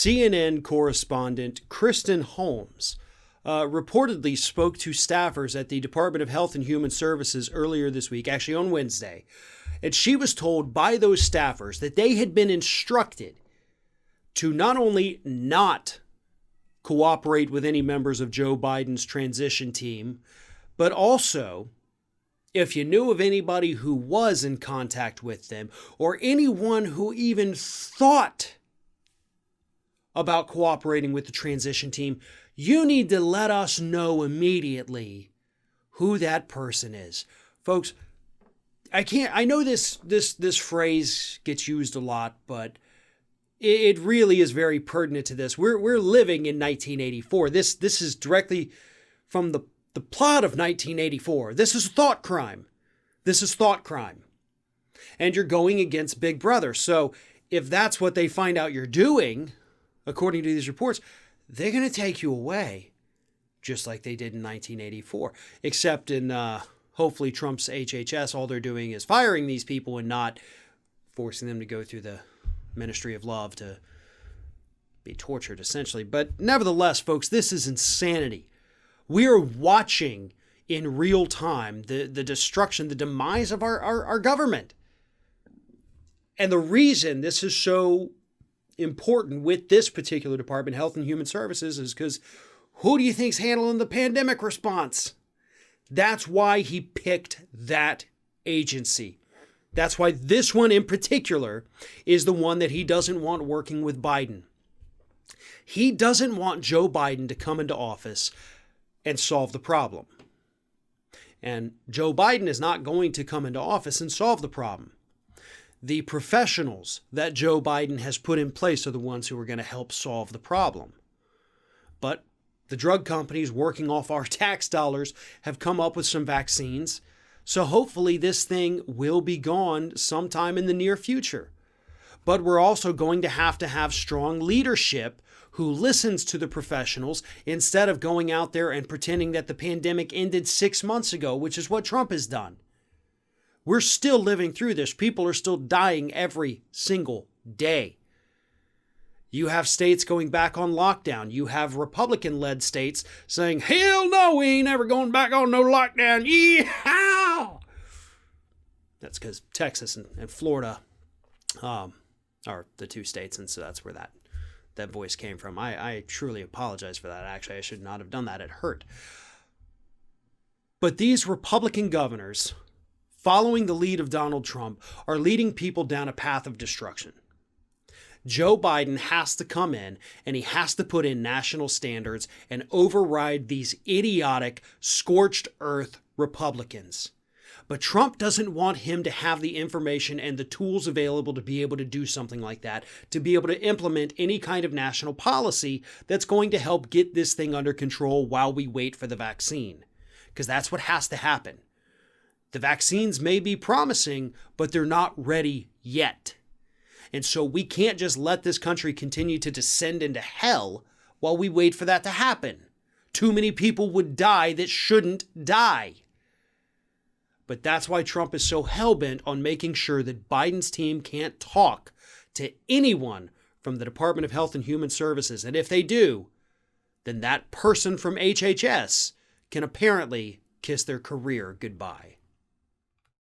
CNN correspondent Kristin Holmes reportedly spoke to staffers at the Department of Health and Human Services earlier this week, actually on Wednesday, and she was told by those staffers that they had been instructed to not only not cooperate with any members of Joe Biden's transition team, but also, if you knew of anybody who was in contact with them, or anyone who even thought about cooperating with the transition team, you need to let us know immediately who that person is. Folks, I know this phrase gets used a lot, but it really is very pertinent to this. We're living in 1984. This is directly from the plot of 1984. This is thought crime. This is thought crime. And you're going against Big Brother. So if that's what they find out you're doing, according to these reports, they're going to take you away, just like they did in 1984. Except in hopefully Trump's HHS, all they're doing is firing these people and not forcing them to go through the Ministry of Love to be tortured, essentially. But nevertheless, folks, this is insanity. We are watching in real time the destruction, the demise of our government. And the reason this is so important with this particular department, Health and Human Services, is because who do you think's handling the pandemic response? That's why he picked that agency. That's why this one in particular is the one that he doesn't want working with Biden. He doesn't want Joe Biden to come into office and solve the problem. And Joe Biden is not going to come into office and solve the problem. The professionals that Joe Biden has put in place are the ones who are going to help solve the problem. But the drug companies working off our tax dollars have come up with some vaccines. So hopefully this thing will be gone sometime in the near future. But we're also going to have strong leadership who listens to the professionals instead of going out there and pretending that the pandemic ended 6 months ago, which is what Trump has done. We're still living through this. People are still dying every single day. You have states going back on lockdown. You have Republican-led states saying, hell no, we ain't ever going back on no lockdown. Yeehaw! That's because Texas and Florida are the two states, and so that's where that voice came from. I truly apologize for that. Actually, I should not have done that. It hurt. But these Republican governors, following the lead of Donald Trump, are leading people down a path of destruction. Joe Biden has to come in and he has to put in national standards and override these idiotic, scorched earth Republicans. But Trump doesn't want him to have the information and the tools available to be able to do something like that, to be able to implement any kind of national policy that's going to help get this thing under control while we wait for the vaccine. Because that's what has to happen. The vaccines may be promising, but they're not ready yet. And so we can't just let this country continue to descend into hell while we wait for that to happen. Too many people would die that shouldn't die. But that's why Trump is so hell-bent on making sure that Biden's team can't talk to anyone from the Department of Health and Human Services. And if they do, then that person from HHS can apparently kiss their career goodbye.